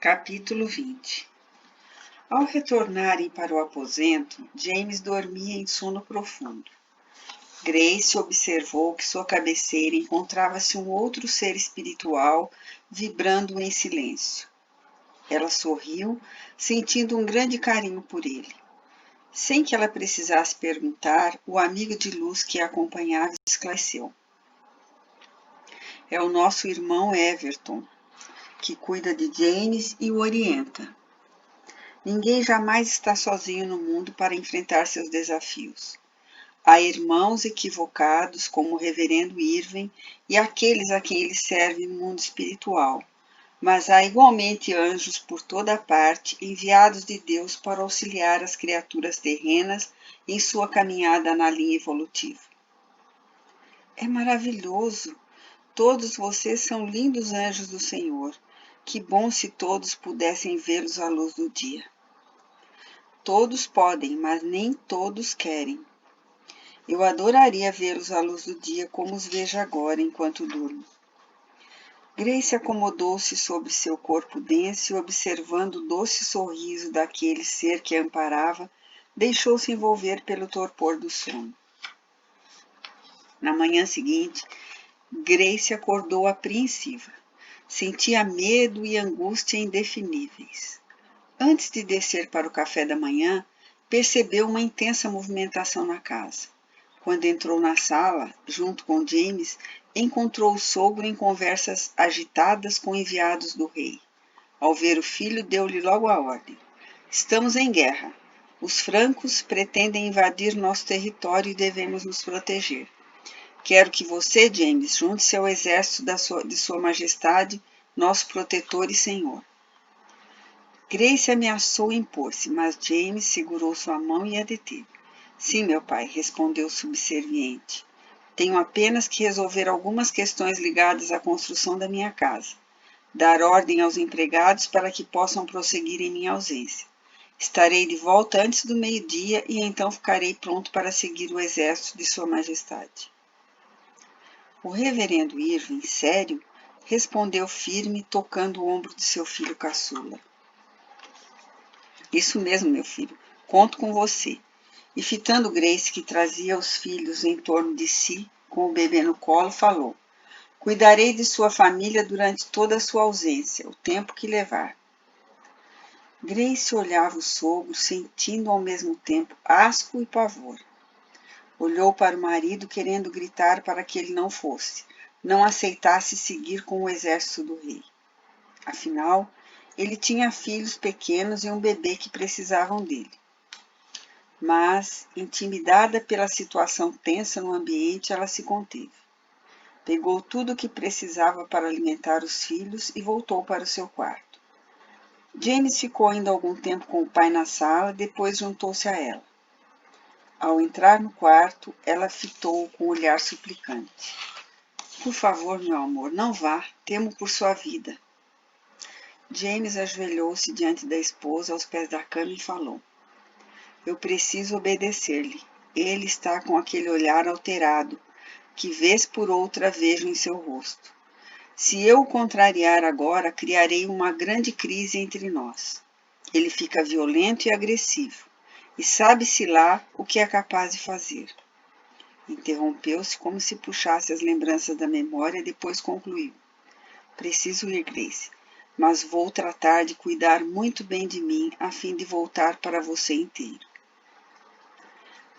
Capítulo 20. Ao retornarem para o aposento, James dormia em sono profundo. Grace observou que sua cabeceira encontrava-se um outro ser espiritual vibrando em silêncio. Ela sorriu, sentindo um grande carinho por ele. Sem que ela precisasse perguntar, o amigo de luz que a acompanhava esclareceu. É o nosso irmão Everton, que cuida de James e o orienta. Ninguém jamais está sozinho no mundo para enfrentar seus desafios. Há irmãos equivocados, como o reverendo Irving, e aqueles a quem ele serve no mundo espiritual. Mas há igualmente anjos por toda a parte, enviados de Deus para auxiliar as criaturas terrenas em sua caminhada na linha evolutiva. É maravilhoso! Todos vocês são lindos anjos do Senhor. Que bom se todos pudessem vê-los à luz do dia. Todos podem, mas nem todos querem. Eu adoraria vê-los à luz do dia como os vejo agora, enquanto durmo. Grace acomodou-se sobre seu corpo denso e, observando o doce sorriso daquele ser que a amparava, deixou-se envolver pelo torpor do sono. Na manhã seguinte, Grace acordou apreensiva. Sentia medo e angústia indefiníveis. Antes de descer para o café da manhã, percebeu uma intensa movimentação na casa. Quando entrou na sala, junto com James, encontrou o sogro em conversas agitadas com enviados do rei. Ao ver o filho, deu-lhe logo a ordem. Estamos em guerra. Os francos pretendem invadir nosso território e devemos nos proteger. Quero que você, James, junte-se ao exército de sua majestade, nosso protetor e senhor. Grace ameaçou impor-se, mas James segurou sua mão e a deteve. Sim, meu pai, respondeu subserviente. Tenho apenas que resolver algumas questões ligadas à construção da minha casa. Dar ordem aos empregados para que possam prosseguir em minha ausência. Estarei de volta antes do meio-dia e então ficarei pronto para seguir o exército de sua majestade. O reverendo Irving, sério, respondeu firme, tocando o ombro de seu filho caçula. Isso mesmo, meu filho. Conto com você. E fitando Grace, que trazia os filhos em torno de si, com o bebê no colo, falou. Cuidarei de sua família durante toda a sua ausência, o tempo que levar. Grace olhava o sogro, sentindo ao mesmo tempo asco e pavor. Olhou para o marido, querendo gritar para que ele não fosse, não aceitasse seguir com o exército do rei. Afinal, ele tinha filhos pequenos e um bebê que precisavam dele. Mas, intimidada pela situação tensa no ambiente, ela se conteve. Pegou tudo o que precisava para alimentar os filhos e voltou para o seu quarto. James ficou ainda algum tempo com o pai na sala, depois juntou-se a ela. Ao entrar no quarto, ela fitou-o com um olhar suplicante. Por favor, meu amor, não vá, temo por sua vida. James ajoelhou-se diante da esposa aos pés da cama e falou. Eu preciso obedecer-lhe. Ele está com aquele olhar alterado, que vez por outra vejo em seu rosto. Se eu o contrariar agora, criarei uma grande crise entre nós. Ele fica violento e agressivo, e sabe-se lá o que é capaz de fazer. Interrompeu-se como se puxasse as lembranças da memória e depois concluiu. Preciso ir, Grace, mas vou tratar de cuidar muito bem de mim a fim de voltar para você inteiro.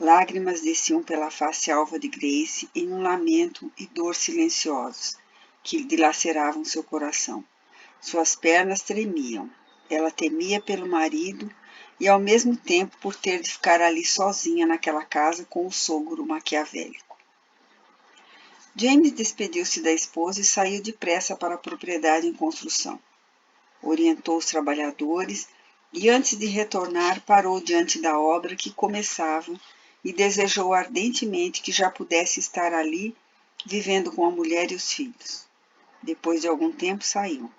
Lágrimas desciam pela face alva de Grace em um lamento e dor silenciosos, que dilaceravam seu coração. Suas pernas tremiam. Ela temia pelo marido e, ao mesmo tempo, por ter de ficar ali sozinha naquela casa com o sogro maquiavélico. James despediu-se da esposa e saiu depressa para a propriedade em construção. Orientou os trabalhadores e, antes de retornar, parou diante da obra que começava e desejou ardentemente que já pudesse estar ali, vivendo com a mulher e os filhos. Depois de algum tempo, saiu.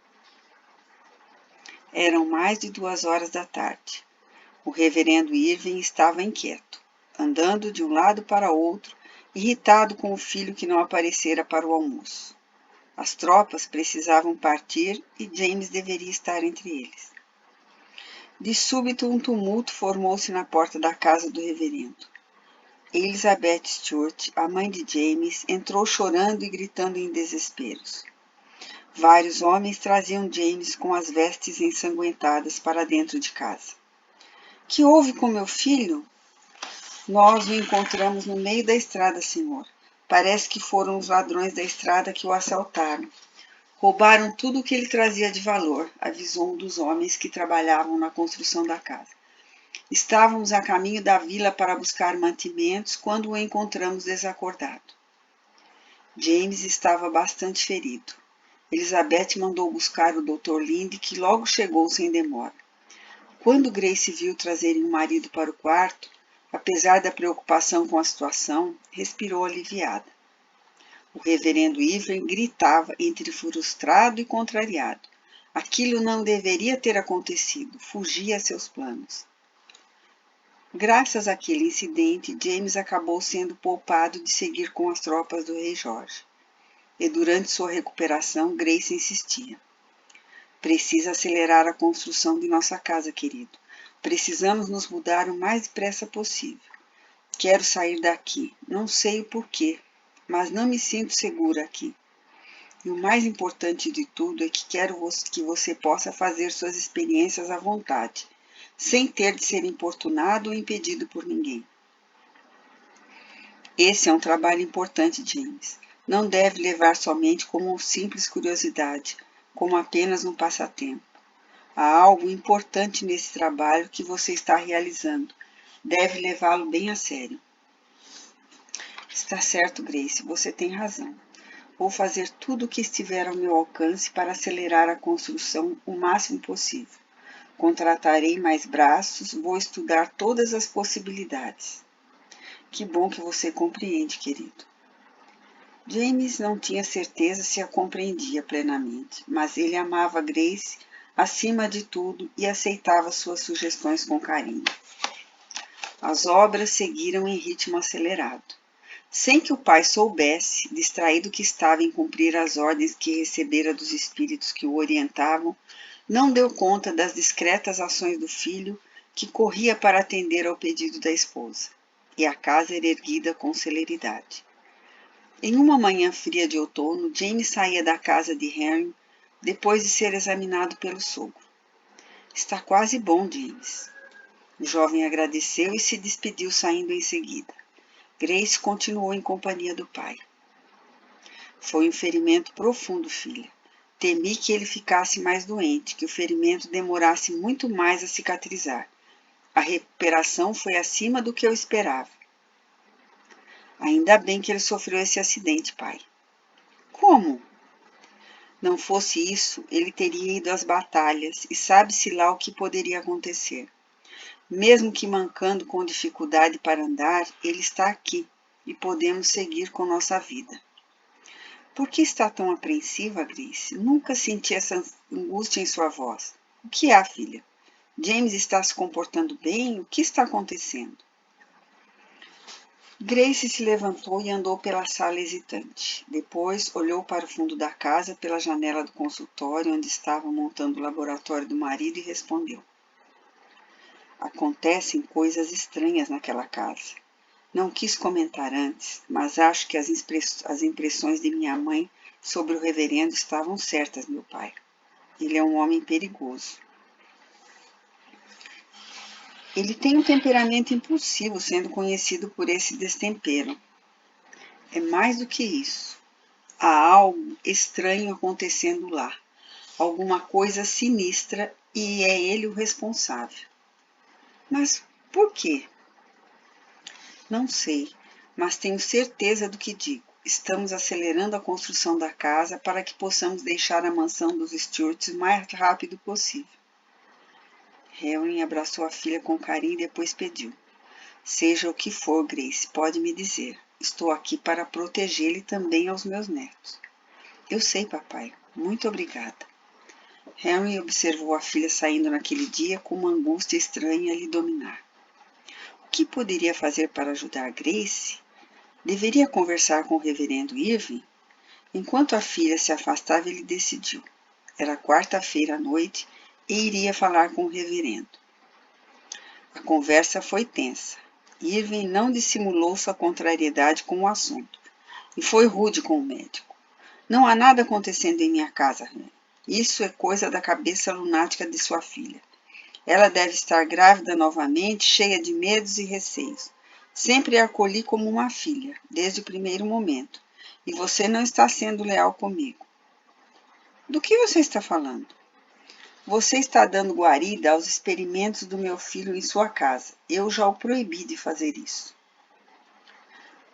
Eram mais de 2 horas da tarde. O reverendo Irving estava inquieto, andando de um lado para outro, irritado com o filho que não aparecera para o almoço. As tropas precisavam partir e James deveria estar entre eles. De súbito, um tumulto formou-se na porta da casa do reverendo. Elizabeth Stuart, a mãe de James, entrou chorando e gritando em desesperos. Vários homens traziam James com as vestes ensanguentadas para dentro de casa. Que houve com meu filho? Nós o encontramos no meio da estrada, senhor. Parece que foram os ladrões da estrada que o assaltaram. Roubaram tudo o que ele trazia de valor, avisou um dos homens que trabalhavam na construção da casa. Estávamos a caminho da vila para buscar mantimentos quando o encontramos desacordado. James estava bastante ferido. Elizabeth mandou buscar o Dr. Linde, que logo chegou sem demora. Quando Grace viu trazerem o marido para o quarto, apesar da preocupação com a situação, respirou aliviada. O reverendo Evelyn gritava entre frustrado e contrariado. Aquilo não deveria ter acontecido, fugia a seus planos. Graças àquele incidente, James acabou sendo poupado de seguir com as tropas do rei Jorge. E durante sua recuperação, Grace insistia. Precisa acelerar a construção de nossa casa, querido. Precisamos nos mudar o mais depressa possível. Quero sair daqui. Não sei o porquê, mas não me sinto segura aqui. E o mais importante de tudo é que quero que você possa fazer suas experiências à vontade, sem ter de ser importunado ou impedido por ninguém. Esse é um trabalho importante, James. Não deve levar somente como simples curiosidade, como apenas um passatempo. Há algo importante nesse trabalho que você está realizando. Deve levá-lo bem a sério. Está certo, Grace, você tem razão. Vou fazer tudo o que estiver ao meu alcance para acelerar a construção o máximo possível. Contratarei mais braços, vou estudar todas as possibilidades. Que bom que você compreende, querido. James não tinha certeza se a compreendia plenamente, mas ele amava Grace acima de tudo e aceitava suas sugestões com carinho. As obras seguiram em ritmo acelerado. Sem que o pai soubesse, distraído que estava em cumprir as ordens que recebera dos espíritos que o orientavam, não deu conta das discretas ações do filho, que corria para atender ao pedido da esposa, e a casa era erguida com celeridade. Em uma manhã fria de outono, James saía da casa de Henry, depois de ser examinado pelo sogro. Está quase bom, James. O jovem agradeceu e se despediu saindo em seguida. Grace continuou em companhia do pai. Foi um ferimento profundo, filha. Temi que ele ficasse mais doente, que o ferimento demorasse muito mais a cicatrizar. A recuperação foi acima do que eu esperava. Ainda bem que ele sofreu esse acidente, pai. Como? Não fosse isso, ele teria ido às batalhas e sabe-se lá o que poderia acontecer. Mesmo que mancando com dificuldade para andar, ele está aqui e podemos seguir com nossa vida. Por que está tão apreensiva, Grace? Nunca senti essa angústia em sua voz. O que há, filha? James está se comportando bem? O que está acontecendo? Grace se levantou e andou pela sala hesitante. Depois olhou para o fundo da casa pela janela do consultório onde estavam montando o laboratório do marido e respondeu. Acontecem coisas estranhas naquela casa. Não quis comentar antes, mas acho que as impressões de minha mãe sobre o reverendo estavam certas, meu pai. Ele é um homem perigoso. Ele tem um temperamento impulsivo, sendo conhecido por esse destempero. É mais do que isso. Há algo estranho acontecendo lá. Alguma coisa sinistra e é ele o responsável. Mas por quê? Não sei, mas tenho certeza do que digo. Estamos acelerando a construção da casa para que possamos deixar a mansão dos Stuarts o mais rápido possível. Henry abraçou a filha com carinho e depois pediu. Seja o que for, Grace, pode me dizer. Estou aqui para protegê-lo e também aos meus netos. Eu sei, papai. Muito obrigada. Henry observou a filha saindo naquele dia com uma angústia estranha a lhe dominar. O que poderia fazer para ajudar Grace? Deveria conversar com o reverendo Irving? Enquanto a filha se afastava, ele decidiu. Era quarta-feira à noite e iria falar com o reverendo. A conversa foi tensa. Irving não dissimulou sua contrariedade com o assunto e foi rude com o médico. Não há nada acontecendo em minha casa, Harry. Isso é coisa da cabeça lunática de sua filha. Ela deve estar grávida novamente, cheia de medos e receios. Sempre a acolhi como uma filha, desde o primeiro momento, e você não está sendo leal comigo. Do que você está falando? Você está dando guarida aos experimentos do meu filho em sua casa. Eu já o proibi de fazer isso.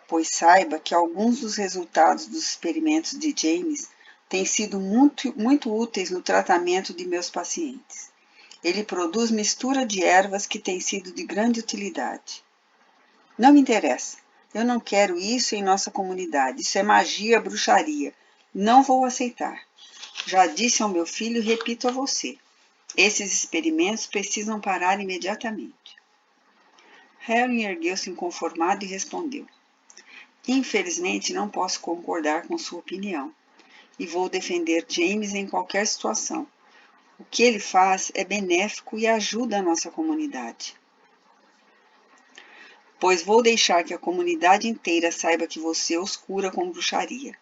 Pois saiba que alguns dos resultados dos experimentos de James têm sido muito úteis no tratamento de meus pacientes. Ele produz mistura de ervas que tem sido de grande utilidade. Não me interessa. Eu não quero isso em nossa comunidade. Isso é magia, bruxaria. Não vou aceitar. Já disse ao meu filho e repito a você. Esses experimentos precisam parar imediatamente. Harry ergueu-se inconformado e respondeu. Infelizmente, não posso concordar com sua opinião. E vou defender James em qualquer situação. O que ele faz é benéfico e ajuda a nossa comunidade. Pois vou deixar que a comunidade inteira saiba que você os cura com bruxaria.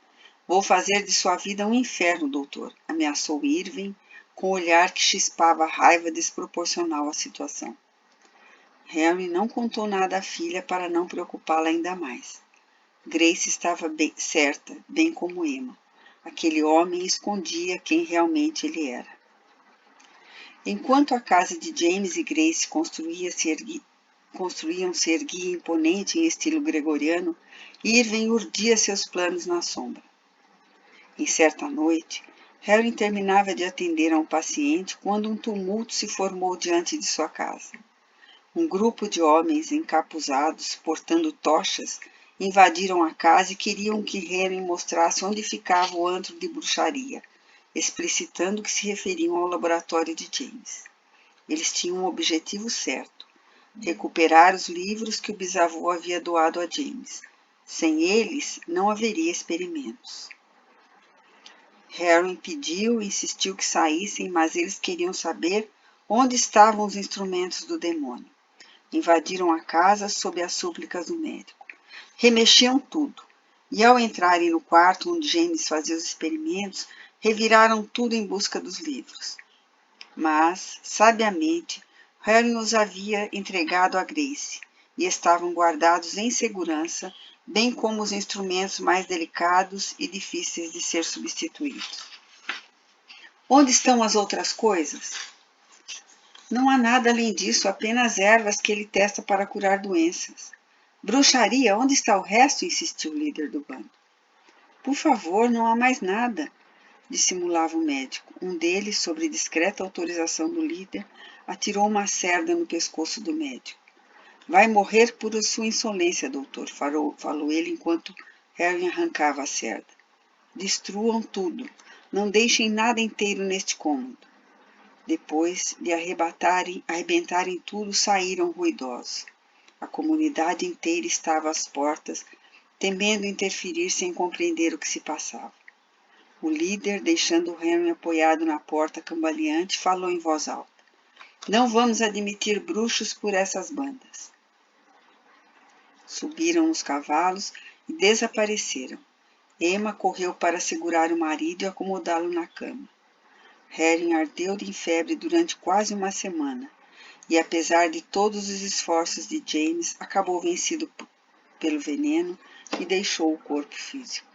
Vou fazer de sua vida um inferno, doutor, ameaçou Irving, com o olhar que chispava raiva desproporcional à situação. Harry não contou nada à filha para não preocupá-la ainda mais. Grace estava certa, bem como Emma. Aquele homem escondia quem realmente ele era. Enquanto a casa de James e Grace construíam-se erguia imponente em estilo gregoriano, Irving urdia seus planos na sombra. Em certa noite, Harry terminava de atender a um paciente quando um tumulto se formou diante de sua casa. Um grupo de homens encapuzados, portando tochas, invadiram a casa e queriam que Harry mostrasse onde ficava o antro de bruxaria, explicitando que se referiam ao laboratório de James. Eles tinham um objetivo certo: recuperar os livros que o bisavô havia doado a James. Sem eles, não haveria experimentos. Harry impediu e insistiu que saíssem, mas eles queriam saber onde estavam os instrumentos do demônio. Invadiram a casa sob as súplicas do médico. Remexiam tudo, e ao entrarem no quarto onde James fazia os experimentos, reviraram tudo em busca dos livros. Mas, sabiamente, Harry os havia entregado a Grace, e estavam guardados em segurança, bem como os instrumentos mais delicados e difíceis de ser substituídos. Onde estão as outras coisas? Não há nada além disso, apenas ervas que ele testa para curar doenças. Bruxaria, onde está o resto? Insistiu o líder do bando. Por favor, não há mais nada, dissimulava o médico. Um deles, sobre discreta autorização do líder, atirou uma cerda no pescoço do médico. Vai morrer por sua insolência, doutor, falou ele enquanto Harry arrancava a cerda. Destruam tudo. Não deixem nada inteiro neste cômodo. Depois de arrebentarem tudo, saíram ruidosos. A comunidade inteira estava às portas, temendo interferir sem compreender o que se passava. O líder, deixando Henry apoiado na porta cambaleante, falou em voz alta. Não vamos admitir bruxos por essas bandas. Subiram os cavalos e desapareceram. Emma correu para segurar o marido e acomodá-lo na cama. Harry ardeu de febre durante quase uma semana, e apesar de todos os esforços de James, acabou vencido pelo veneno e deixou o corpo físico.